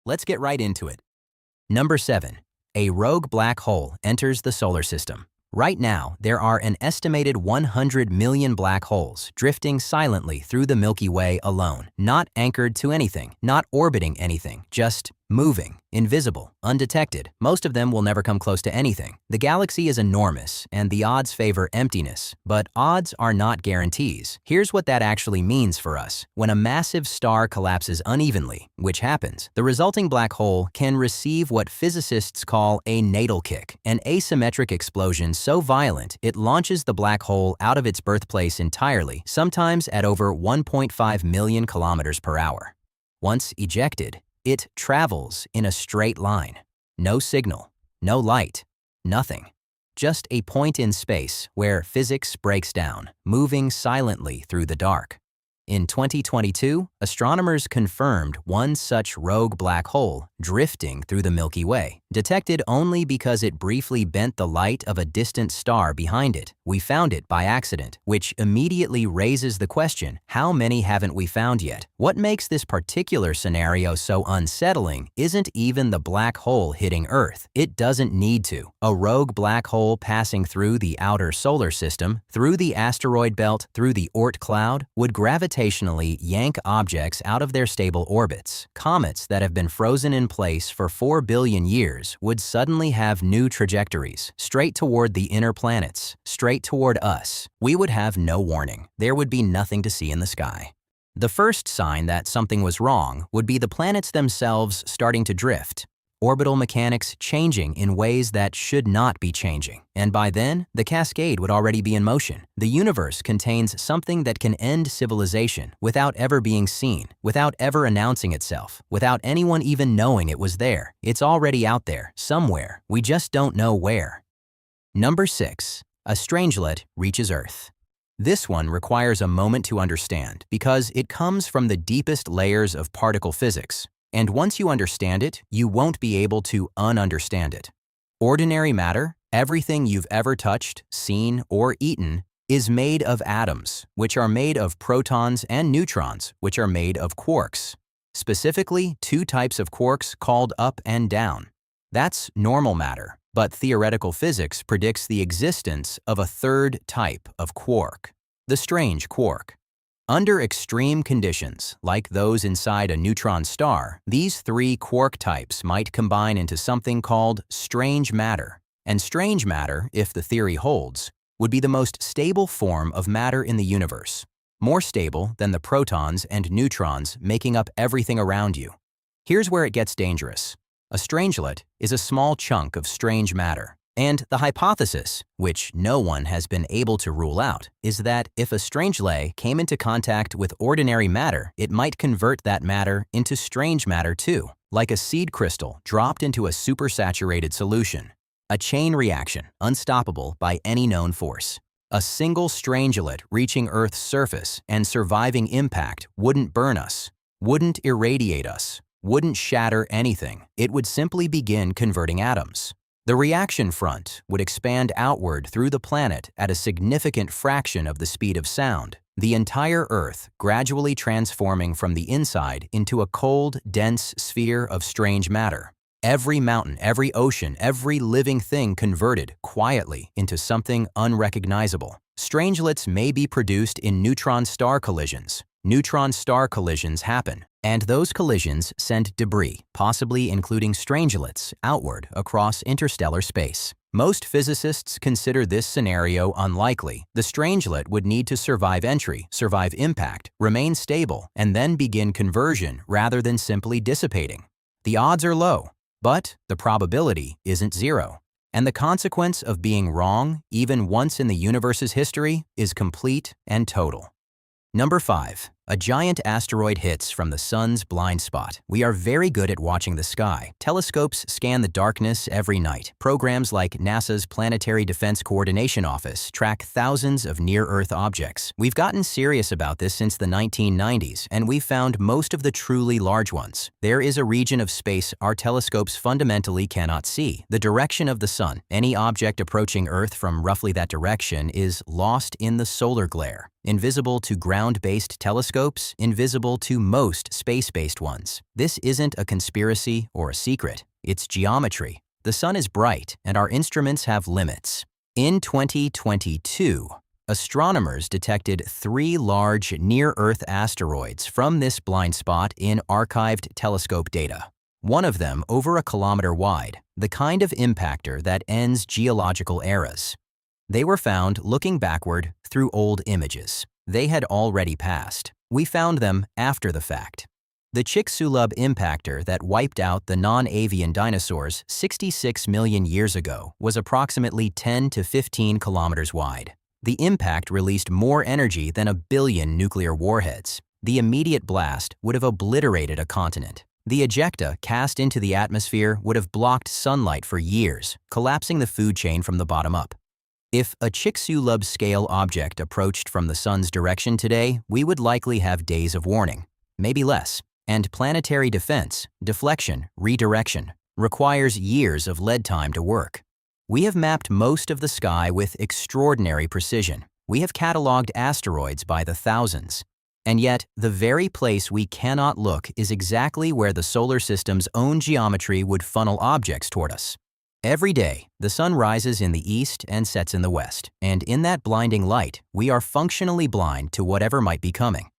Let's get right into it. Number 7. A rogue black hole enters the solar system. Right now, there are an estimated 100 million black holes drifting silently through the Milky Way alone, not anchored to anything, not orbiting anything, just moving, invisible, undetected. Most of them will never come close to anything. The galaxy is enormous, and the odds favor emptiness, but odds are not guarantees. Here's what that actually means for us. When a massive star collapses unevenly, which happens, the resulting black hole can receive what physicists call a natal kick, an asymmetric explosion so violent it launches the black hole out of its birthplace entirely, sometimes at over 1.5 million kilometers per hour. Once ejected, it travels in a straight line. No signal, no light, nothing. Just a point in space where physics breaks down, moving silently through the dark. In 2022, astronomers confirmed one such rogue black hole drifting through the Milky Way, detected only because it briefly bent the light of a distant star behind it. We found it by accident, which immediately raises the question, how many haven't we found yet? What makes this particular scenario so unsettling isn't even the black hole hitting Earth. It doesn't need to. A rogue black hole passing through the outer solar system, through the asteroid belt, through the Oort cloud, would gravitationally yank objects out of their stable orbits. Comets that have been frozen in place for 4 billion years would suddenly have new trajectories, straight toward the inner planets, straight toward us. We would have no warning. There would be nothing to see in the sky. The first sign that something was wrong would be the planets themselves starting to drift. Orbital mechanics changing in ways that should not be changing. And by then, the cascade would already be in motion. The universe contains something that can end civilization without ever being seen, without ever announcing itself, without anyone even knowing it was there. It's already out there, somewhere. We just don't know where. Number 6. A strangelet reaches Earth. This one requires a moment to understand because it comes from the deepest layers of particle physics. And once you understand it, you won't be able to ununderstand it. Ordinary matter, everything you've ever touched, seen, or eaten, is made of atoms, which are made of protons, and neutrons, which are made of quarks. Specifically, 2 types of quarks called up and down. That's normal matter, but theoretical physics predicts the existence of a third type of quark, the strange quark. Under extreme conditions, like those inside a neutron star, these 3 quark types might combine into something called strange matter. And strange matter, if the theory holds, would be the most stable form of matter in the universe, more stable than the protons and neutrons making up everything around you. Here's where it gets dangerous. A strangelet is a small chunk of strange matter. And the hypothesis, which no one has been able to rule out, is that if a strangelet came into contact with ordinary matter, it might convert that matter into strange matter too, like a seed crystal dropped into a supersaturated solution. A chain reaction, unstoppable by any known force. A single strangelet reaching Earth's surface and surviving impact wouldn't burn us, wouldn't irradiate us, wouldn't shatter anything. It would simply begin converting atoms. The reaction front would expand outward through the planet at a significant fraction of the speed of sound, the entire Earth gradually transforming from the inside into a cold, dense sphere of strange matter. Every mountain, every ocean, every living thing converted quietly into something unrecognizable. Strangelets may be produced in neutron-star collisions. Neutron-star collisions happen, and those collisions send debris, possibly including strangelets, outward across interstellar space. Most physicists consider this scenario unlikely. The strangelet would need to survive entry, survive impact, remain stable, and then begin conversion rather than simply dissipating. The odds are low, but the probability isn't zero. And the consequence of being wrong, even once in the universe's history, is complete and total. Number 5. A giant asteroid hits from the sun's blind spot. We are very good at watching the sky. Telescopes scan the darkness every night. Programs like NASA's Planetary Defense Coordination Office track thousands of near-Earth objects. We've gotten serious about this since the 1990s, and we've found most of the truly large ones. There is a region of space our telescopes fundamentally cannot see, the direction of the sun. Any object approaching Earth from roughly that direction is lost in the solar glare. Invisible to ground-based telescopes, telescopes invisible to most space-based ones. This isn't a conspiracy or a secret. It's geometry. The sun is bright, and our instruments have limits. In 2022, astronomers detected 3 large near-Earth asteroids from this blind spot in archived telescope data. One of them over a kilometer wide, the kind of impactor that ends geological eras. They were found looking backward through old images. They had already passed. We found them after the fact. The Chicxulub impactor that wiped out the non-avian dinosaurs 66 million years ago was approximately 10 to 15 kilometers wide. The impact released more energy than 1 billion nuclear warheads. The immediate blast would have obliterated a continent. The ejecta cast into the atmosphere would have blocked sunlight for years, collapsing the food chain from the bottom up. If a Chicxulub-scale object approached from the sun's direction today, we would likely have days of warning, maybe less. And planetary defense, deflection, redirection, requires years of lead time to work. We have mapped most of the sky with extraordinary precision. We have cataloged asteroids by the thousands. And yet, the very place we cannot look is exactly where the solar system's own geometry would funnel objects toward us. Every day, the sun rises in the east and sets in the west, and in that blinding light, we are functionally blind to whatever might be coming.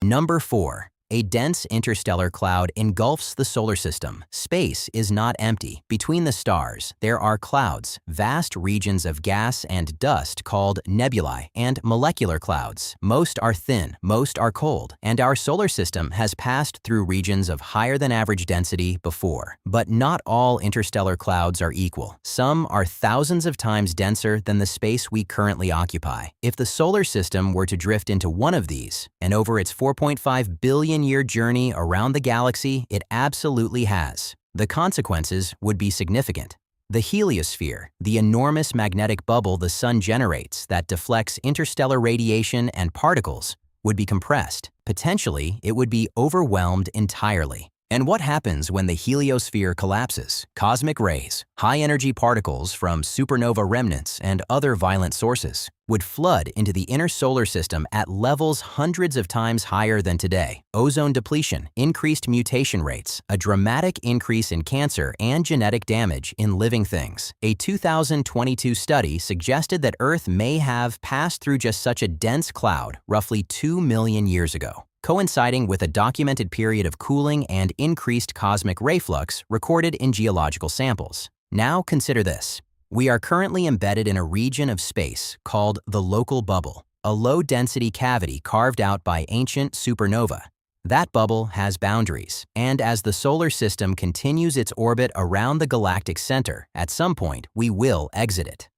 Number 4. A dense interstellar cloud engulfs the solar system. Space is not empty. Between the stars, there are clouds, vast regions of gas and dust called nebulae, and molecular clouds. Most are thin, most are cold, and our solar system has passed through regions of higher than average density before. But not all interstellar clouds are equal. Some are thousands of times denser than the space we currently occupy. If the solar system were to drift into one of these, and over its 4.5 billion-year journey around the galaxy, it absolutely has. The consequences would be significant. The heliosphere, the enormous magnetic bubble the sun generates that deflects interstellar radiation and particles, would be compressed. Potentially, it would be overwhelmed entirely. And what happens when the heliosphere collapses? Cosmic rays, high-energy particles from supernova remnants and other violent sources, would flood into the inner solar system at levels hundreds of times higher than today. Ozone depletion, increased mutation rates, a dramatic increase in cancer and genetic damage in living things. A 2022 study suggested that Earth may have passed through just such a dense cloud roughly 2 million years ago, coinciding with a documented period of cooling and increased cosmic ray flux recorded in geological samples. Now consider this. We are currently embedded in a region of space called the local bubble, a low-density cavity carved out by ancient supernova. That bubble has boundaries, and as the solar system continues its orbit around the galactic center, at some point we will exit it.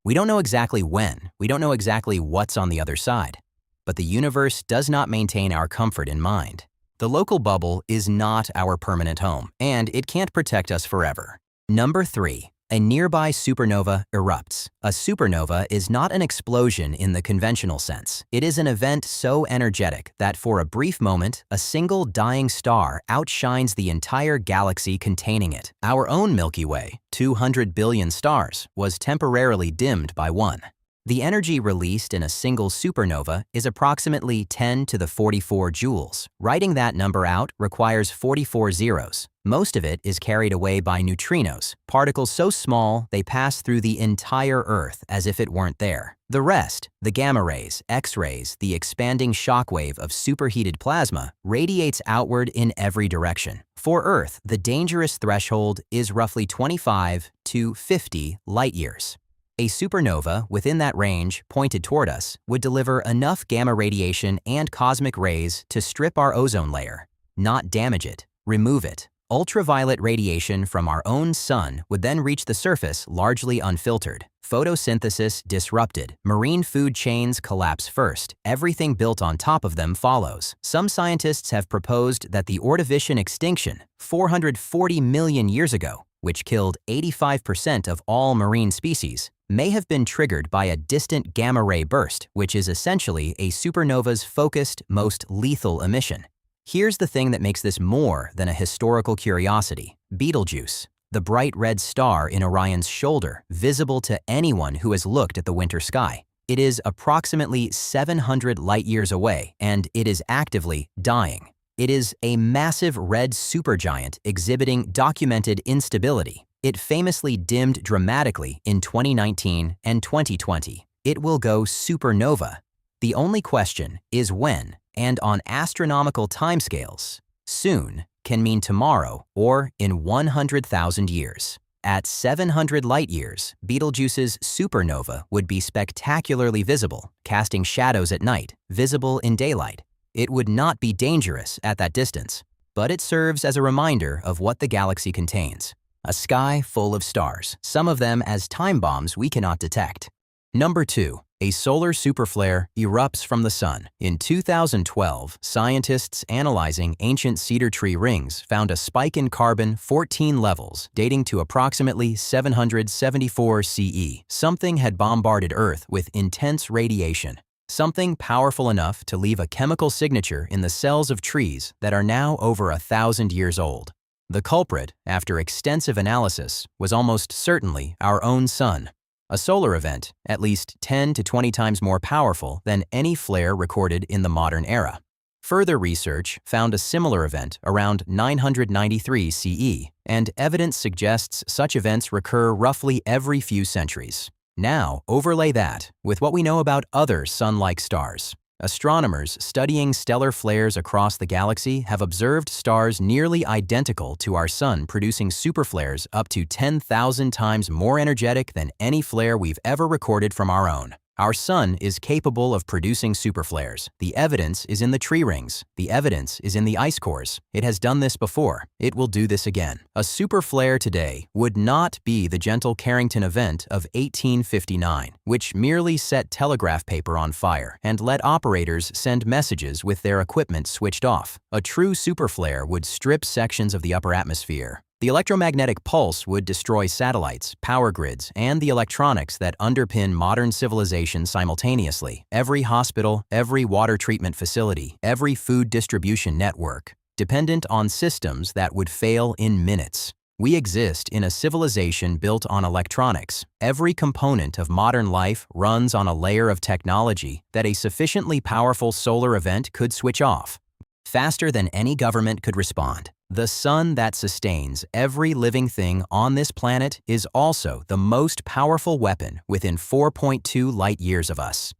We don't know exactly when, we don't know exactly what's on the other side. But the universe does not maintain our comfort in mind. The local bubble is not our permanent home, and it can't protect us forever. Number 3. A nearby supernova erupts. A supernova is not an explosion in the conventional sense. It is an event so energetic that for a brief moment, a single dying star outshines the entire galaxy containing it. Our own Milky Way, 200 billion stars, was temporarily dimmed by one. The energy released in a single supernova is approximately 10 to the 44 joules. Writing that number out requires 44 zeros. Most of it is carried away by neutrinos, particles so small they pass through the entire Earth as if it weren't there. The rest, the gamma rays, X-rays, the expanding shockwave of superheated plasma, radiates outward in every direction. For Earth, the dangerous threshold is roughly 25 to 50 light-years. A supernova within that range, pointed toward us, would deliver enough gamma radiation and cosmic rays to strip our ozone layer, not damage it, remove it. Ultraviolet radiation from our own sun would then reach the surface largely unfiltered. Photosynthesis disrupted. Marine food chains collapse first. Everything built on top of them follows. Some scientists have proposed that the Ordovician extinction, 440 million years ago, which killed 85% of all marine species, may have been triggered by a distant gamma-ray burst, which is essentially a supernova's focused, most lethal emission. Here's the thing that makes this more than a historical curiosity. Betelgeuse, the bright red star in Orion's shoulder, visible to anyone who has looked at the winter sky. It is approximately 700 light-years away, and it is actively dying. It is a massive red supergiant exhibiting documented instability. It famously dimmed dramatically in 2019 and 2020. It will go supernova. The only question is when, and on astronomical timescales. Soon can mean tomorrow or in 100,000 years. At 700 light-years, Betelgeuse's supernova would be spectacularly visible, casting shadows at night, visible in daylight. It would not be dangerous at that distance, but it serves as a reminder of what the galaxy contains. A sky full of stars, some of them as time bombs we cannot detect. Number 2. A solar superflare erupts from the sun. In 2012, scientists analyzing ancient cedar tree rings found a spike in carbon-14 levels dating to approximately 774 CE. Something had bombarded Earth with intense radiation. Something powerful enough to leave a chemical signature in the cells of trees that are now over 1,000 years old. The culprit, after extensive analysis, was almost certainly our own sun. A solar event, at least 10 to 20 times more powerful than any flare recorded in the modern era. Further research found a similar event around 993 CE, and evidence suggests such events recur roughly every few centuries. Now, overlay that with what we know about other sun-like stars. Astronomers studying stellar flares across the galaxy have observed stars nearly identical to our sun producing superflares up to 10,000 times more energetic than any flare we've ever recorded from our own. Our sun is capable of producing superflares. The evidence is in the tree rings. The evidence is in the ice cores. It has done this before. It will do this again. A superflare today would not be the gentle Carrington event of 1859, which merely set telegraph paper on fire and let operators send messages with their equipment switched off. A true superflare would strip sections of the upper atmosphere. The electromagnetic pulse would destroy satellites, power grids, and the electronics that underpin modern civilization simultaneously. Every hospital, every water treatment facility, every food distribution network, dependent on systems that would fail in minutes. We exist in a civilization built on electronics. Every component of modern life runs on a layer of technology that a sufficiently powerful solar event could switch off, faster than any government could respond. The sun that sustains every living thing on this planet is also the most powerful weapon within 4.2 light-years of us.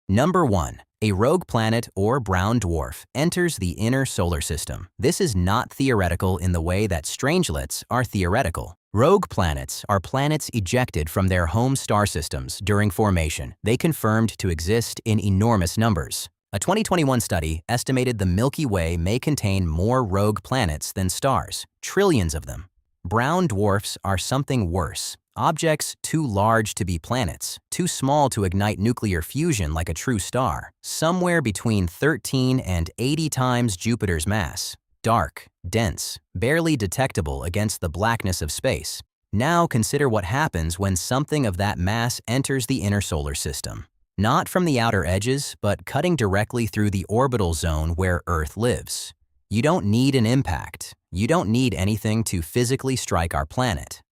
Number 1. A rogue planet or brown dwarf enters the inner solar system. This is not theoretical in the way that strangelets are theoretical. Rogue planets are planets ejected from their home star systems during formation. They confirmed to exist in enormous numbers. A 2021 study estimated the Milky Way may contain more rogue planets than stars, trillions of them. Brown dwarfs are something worse. Objects too large to be planets, too small to ignite nuclear fusion like a true star, somewhere between 13 and 80 times Jupiter's mass. Dark, dense, barely detectable against the blackness of space. Now consider what happens when something of that mass enters the inner solar system. Not from the outer edges, but cutting directly through the orbital zone where Earth lives. You don't need an impact. You don't need anything to physically strike our planet.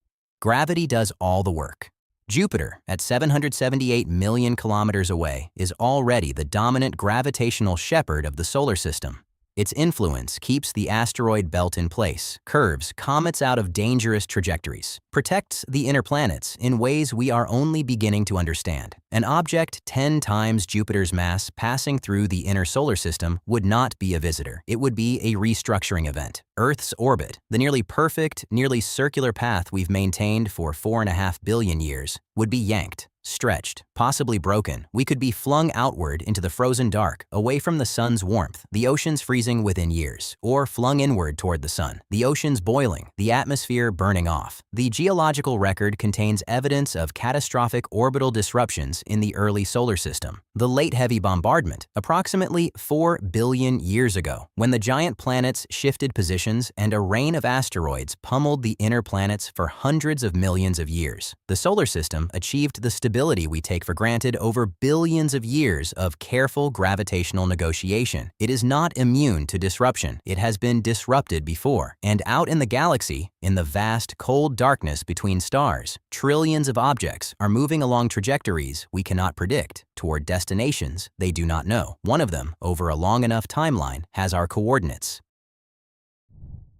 Gravity does all the work. Jupiter, at 778 million kilometers away, is already the dominant gravitational shepherd of the solar system. Its influence keeps the asteroid belt in place, curves comets out of dangerous trajectories, protects the inner planets in ways we are only beginning to understand. An object 10 times Jupiter's mass passing through the inner solar system would not be a visitor. It would be a restructuring event. Earth's orbit, the nearly perfect, nearly circular path we've maintained for 4.5 billion years, would be yanked, stretched, possibly broken. We could be flung outward into the frozen dark, away from the sun's warmth, the oceans freezing within years, or flung inward toward the sun, the oceans boiling, the atmosphere burning off. The geological record contains evidence of catastrophic orbital disruptions in the early solar system. The late heavy bombardment, approximately 4 billion years ago, when the giant planets shifted positions and a rain of asteroids pummeled the inner planets for hundreds of millions of years. The solar system achieved the stability stability we take for granted over billions of years of careful gravitational negotiation. It is not immune to disruption. It has been disrupted before. And out in the galaxy, in the vast, cold darkness between stars, trillions of objects are moving along trajectories we cannot predict toward destinations they do not know. One of them, over a long enough timeline, has our coordinates.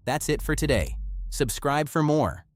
That's it for today. Subscribe for more.